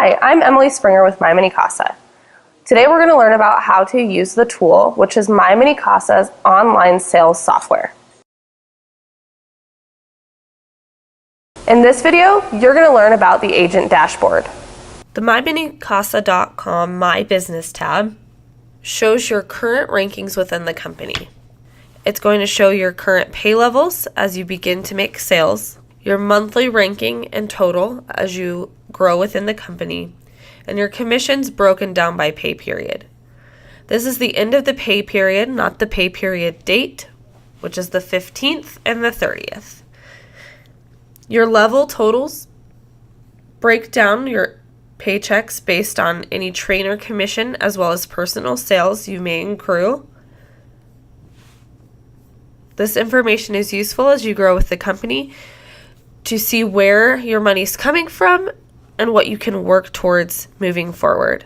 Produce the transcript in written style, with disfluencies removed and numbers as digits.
Hi, I'm Emily Springer with My Mini Casa. Today we're going to learn about how to use the tool, which is My Mini Casa's online sales software. In this video, you're going to learn about the agent dashboard. The myminicasa.com My Business tab shows your current rankings within the company. It's going to show your current pay levels as you begin to make sales, your monthly ranking and total as you grow within the company, and your commissions broken down by pay period. This is the end of the pay period, not the pay period date, which is the 15th and the 30th. Your level totals break down your paychecks based on any trainer commission as well as personal sales you may accrue. This information is useful as you grow with the company to see where your money's coming from and what you can work towards moving forward.